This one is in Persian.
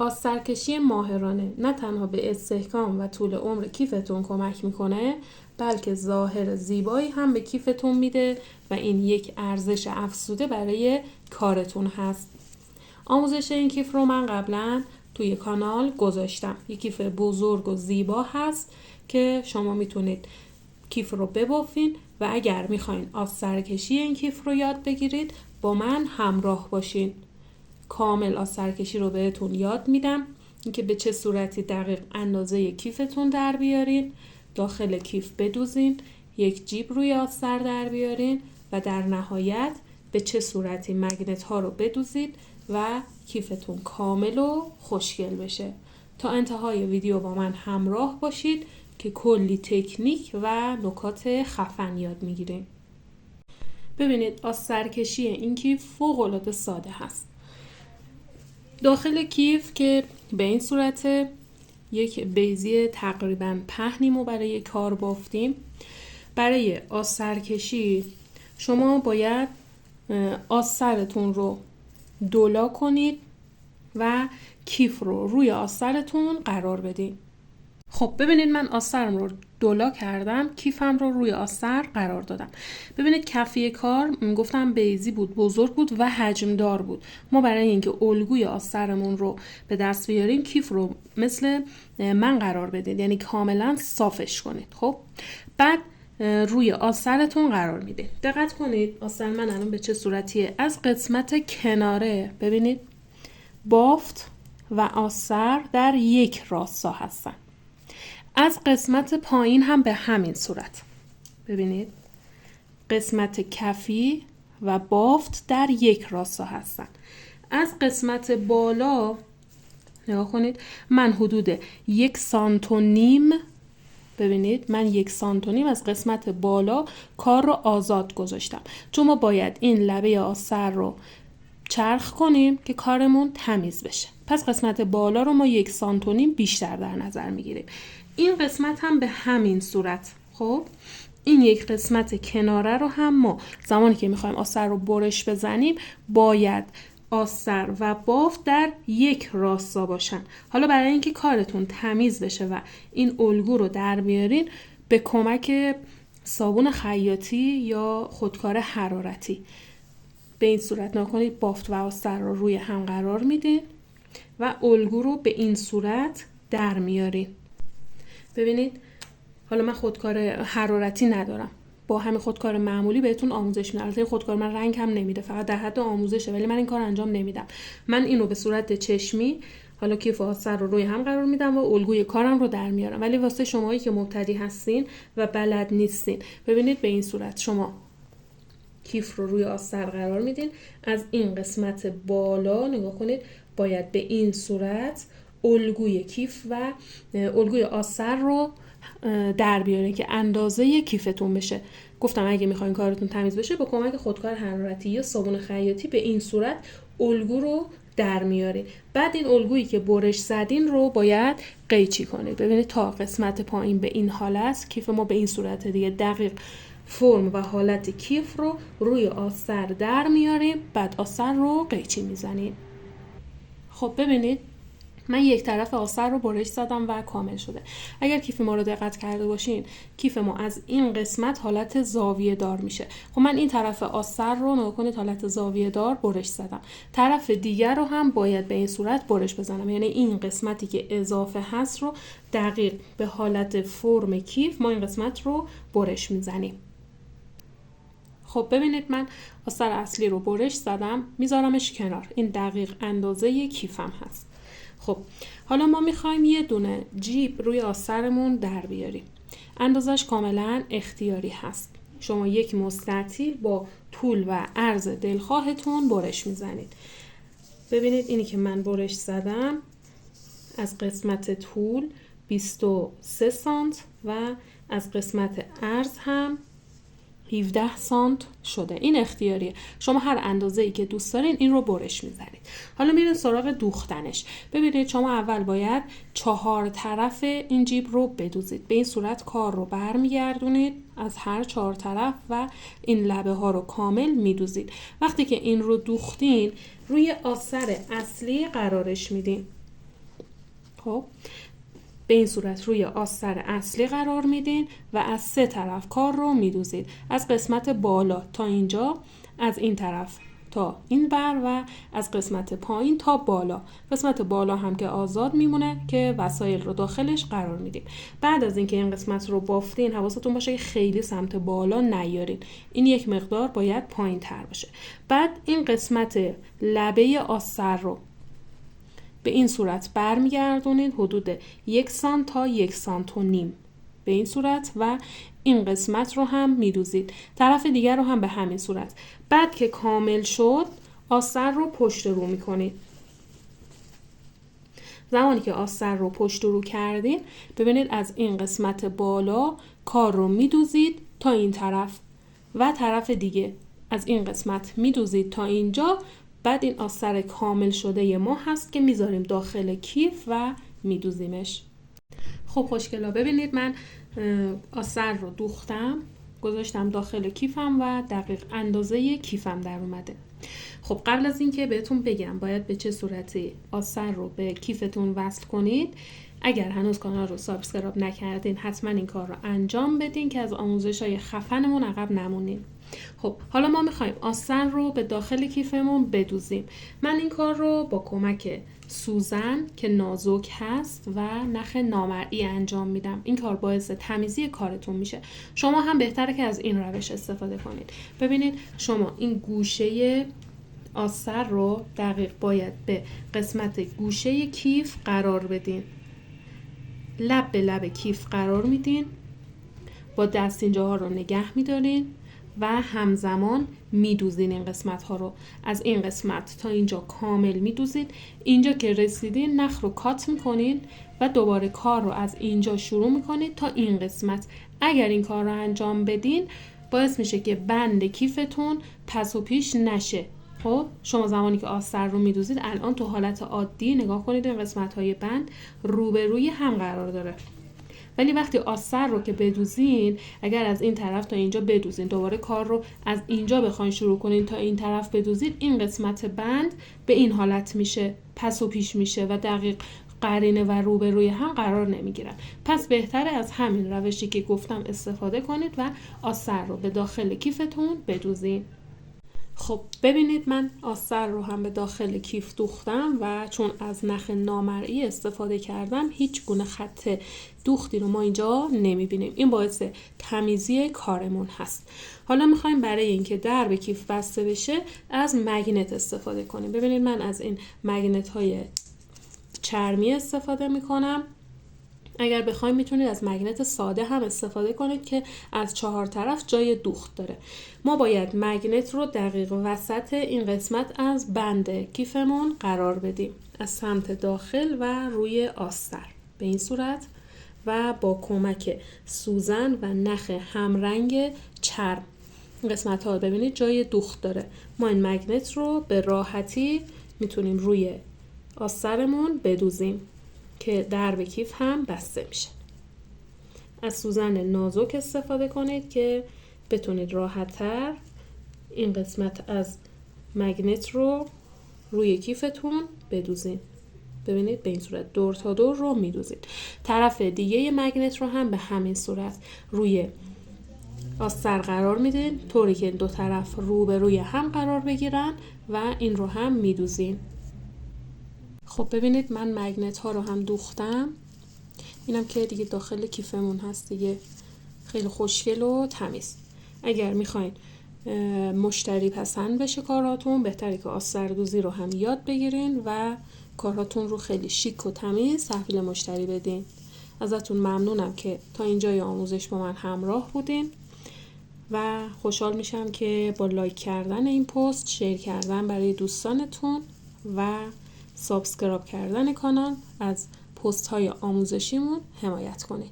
آسترکشی ماهرانه نه تنها به استحکام و طول عمر کیفتون کمک میکنه، بلکه ظاهر زیبایی هم به کیفتون میده و این یک ارزش افزوده برای کارتون هست. آموزش این کیف رو من قبلا توی کانال گذاشتم. یک کیف بزرگ و زیبا هست که شما میتونید کیف رو ببافین و اگر میخواین آسترکشی این کیف رو یاد بگیرید با من همراه باشین. کامل آسترکشی رو بهتون یاد میدم، اینکه به چه صورتی دقیق اندازه کیفتون در بیارین، داخل کیف بدوزین، یک جیب روی آستر در بیارین و در نهایت به چه صورتی مگنت ها رو بدوزید و کیفتون کامل و خوشگل بشه. تا انتهای ویدیو با من همراه باشید که کلی تکنیک و نکات خفن یاد میگیریم. ببینید آسترکشی این کیف فوق العاده ساده هست. داخل کیف که به این صورت یک بیضی تقریبا پهنی رو برای کار بافتیم. برای آسترکشی شما باید آسترتون رو دولا کنید و کیف رو روی آسترتون قرار بدید. خب ببینید من آسترم رو دولا کردم، کیفم رو روی آستر قرار دادم. ببینید کفی کار گفتم بیضی بود، بزرگ بود و حجم دار بود. ما برای اینکه الگوی آسترمون رو به دست بیاریم کیف رو مثل من قرار بدید، یعنی کاملا صافش کنید. خب بعد روی آسترتون قرار میدید. دقت کنید آستر من الان به چه صورتیه. از قسمت کناره ببینید بافت و آستر در یک راستا هستن. از قسمت پایین هم به همین صورت. ببینید قسمت کفی و بافت در یک راستا هستن. از قسمت بالا نگاه کنید من حدود 1.5 سانتی، ببینید من 1.5 سانتی از قسمت بالا کار رو آزاد گذاشتم، چون ما باید این لبه آستر رو چرخ کنیم که کارمون تمیز بشه. پس قسمت بالا رو ما 1.5 سانتی بیشتر در نظر میگیریم. این قسمت هم به همین صورت. خب این یک قسمت کناره رو هم ما زمانی که میخوایم آستر رو برش بزنیم باید آستر و بافت در یک راستا باشن. حالا برای اینکه کارتون تمیز بشه و این الگو رو در بیارین به کمک صابون خیاطی یا خودکار حرارتی به این صورت نکنید بافت و آستر رو روی هم قرار میدین و الگو رو به این صورت در میارین. ببینید حالا من خودکار حرارتی ندارم، با همین خودکار معمولی بهتون آموزش میدم. البته خودکار من رنگ هم نمیده، فقط در حد آموزشه، ولی من این کار انجام نمیدم. من اینو به صورت چشمی حالا کیف و آستر رو روی هم قرار میدم و الگوی کارم رو در میارم. ولی واسه شمایی که مبتدی هستین و بلد نیستین ببینید به این صورت شما کیف رو روی آستر قرار میدین. از این قسمت بالا نگاه کنید باید به این صورت الگوی کیف و الگوی آستر رو در بیارین که اندازه کیفتون بشه. گفتم اگه میخواین کارتون تمیز بشه با کمک خودکار حرارتی یا صابون خیاطی به این صورت الگو رو در میارین. بعد این الگویی که برش زدین رو باید قیچی کنید. ببینید تا قسمت پایین به این حالت کیف ما به این صورت دیگه دقیق فرم و حالت کیف رو روی آستر در میاریم. بعد آستر رو قیچی میزنیم. خب ببینید من یک طرف آستر رو برش زدم و کامل شده. اگر کیف ما رو دقت کرده باشین کیف ما از این قسمت حالت زاویه دار میشه. خب من این طرف آستر رو نگاه کنید حالت زاویه دار برش زدم. طرف دیگر رو هم باید به این صورت برش بزنم، یعنی این قسمتی که اضافه هست رو دقیق به حالت فرم کیف ما این قسمت رو برش میزنیم. خب ببینید من آستر اصلی رو برش زدم، میذارمش کنار. این دقیق اندازه کیفم هست. خب حالا ما میخوایم یه دونه جیب روی آسترمون در بیاریم. اندازش کاملا اختیاری هست. شما یک مستطیل با طول و عرض دلخواهتون برش میزنید. ببینید اینی که من برش زدم از قسمت طول 23 سانت و از قسمت عرض هم 17 سانت شده. این اختیاریه، شما هر اندازه‌ای که دوست دارین این رو برش میزنید. حالا میریم سراغ دوختنش. ببینید شما اول باید 4 طرف این جیب رو بدوزید. به این صورت کار رو برمیگردونید از هر 4 طرف و این لبه ها رو کامل میدوزید. وقتی که این رو دوختین روی آستر اصلی قرارش میدین. خب به این صورت روی آستر اصلی قرار میدین و از 3 طرف کار رو میدوزید. از قسمت بالا تا اینجا، از این طرف تا این بر و از قسمت پایین تا بالا. قسمت بالا هم که آزاد میمونه که وسایل رو داخلش قرار میدیم. بعد از اینکه این قسمت رو بافتین حواستون باشه که خیلی سمت بالا نیارین. این یک مقدار باید پایین تر باشه. بعد این قسمت لبه آستر رو به این صورت برمیگردونید حدود 1 سانت تا 1 سانت و نیم به این صورت و این قسمت رو هم میدوزید. طرف دیگر رو هم به همین صورت. بعد که کامل شد آستر رو پشت رو میکنید. زمانی که آستر رو پشت رو کردین ببینید از این قسمت بالا کار رو میدوزید تا این طرف و طرف دیگه از این قسمت میدوزید تا اینجا. بعد این آستر کامل شده ما هست که میذاریم داخل کیف و میدوزیمش. خب خوشگلا ببینید من آستر رو دوختم، گذاشتم داخل کیفم و دقیق اندازه کیفم در اومده. خب قبل از اینکه بهتون بگم باید به چه صورتی آستر رو به کیفتون وصل کنید، اگر هنوز کانال رو سابسکرایب نکردین حتما این کار رو انجام بدین که از آموزش‌های خفنمون عقب نمونین. خب حالا ما میخوایم آستر رو به داخل کیفمون بدوزیم. من این کار رو با کمک سوزن که نازک هست و نخ نامرئی انجام میدم. این کار باعث تمیزی کارتون میشه. شما هم بهتره که از این روش استفاده کنید. ببینید شما این گوشه آستر رو دقیق باید به قسمت گوشه کیف قرار بدین. لب به لب کیف قرار میدین. با دست اینجاها رو نگه میدارین و همزمان میدوزین این قسمت ها رو. از این قسمت تا اینجا کامل میدوزین. اینجا که رسیدین نخ رو کات میکنین و دوباره کار رو از اینجا شروع میکنید تا این قسمت. اگر این کار رو انجام بدین باعث میشه که بند کیفتون پس و پیش نشه. خب شما زمانی که آستر رو میدوزید الان تو حالت عادی نگاه کنید این قسمت های بند روبروی هم قرار داره. ولی وقتی آستر رو که بدوزین اگر از این طرف تا اینجا بدوزین دوباره کار رو از اینجا بخواین شروع کنین تا این طرف بدوزید این قسمت بند به این حالت میشه، پس و پیش میشه و دقیق قرینه و روبروی هم قرار نمیگیرن. پس بهتره از همین روشی که گفتم استفاده کنید و آستر رو به داخل کیفتون بدوزین. خب ببینید من آستر رو هم به داخل کیف دوختم و چون از نخ نامرئی استفاده کردم هیچ گونه خط دوختی رو ما اینجا نمیبینیم. این باعث تمیزی کارمون هست. حالا میخوایم برای اینکه درب کیف بسته بشه از مگنت استفاده کنیم. ببینید من از این مگنت های چرمی استفاده میکنم. اگر بخواید میتونید از مگنت ساده هم استفاده کنید که از 4 طرف جای دوخت داره. ما باید مگنت رو دقیق وسط این قسمت از بند کیفمون قرار بدیم، از سمت داخل و روی آستر به این صورت و با کمک سوزن و نخ همرنگ چرم. این قسمت ها ببینید جای دوخت داره. ما این مگنت رو به راحتی میتونیم روی آسترمون بدوزیم که درب کیف هم بسته میشه. از سوزن نازک استفاده کنید که بتونید راحت‌تر این قسمت از مگنت رو روی کیفتون بدوزین. ببینید به این صورت دور تا دور رو میدوزید. طرف دیگه مگنت رو هم به همین صورت روی آستر قرار میدین طوری که دو طرف رو به روی هم قرار بگیرن و این رو هم میدوزین. خب ببینید من مگنت ها رو هم دوختم. اینم که دیگه داخل کیفمون هست دیگه، خیلی خوشگل و تمیز. اگر میخواین مشتری پسند بشه کاراتون بهتره که آستردوزی رو هم یاد بگیرین و کاراتون رو خیلی شیک و تمیز تحویل مشتری بدین. ازتون ممنونم که تا اینجای آموزش با من همراه بودین و خوشحال میشم که با لایک کردن این پست، شیر کردن برای دوستانتون و سابسکرایب کردن کانال از پست های آموزشیمون حمایت کنید.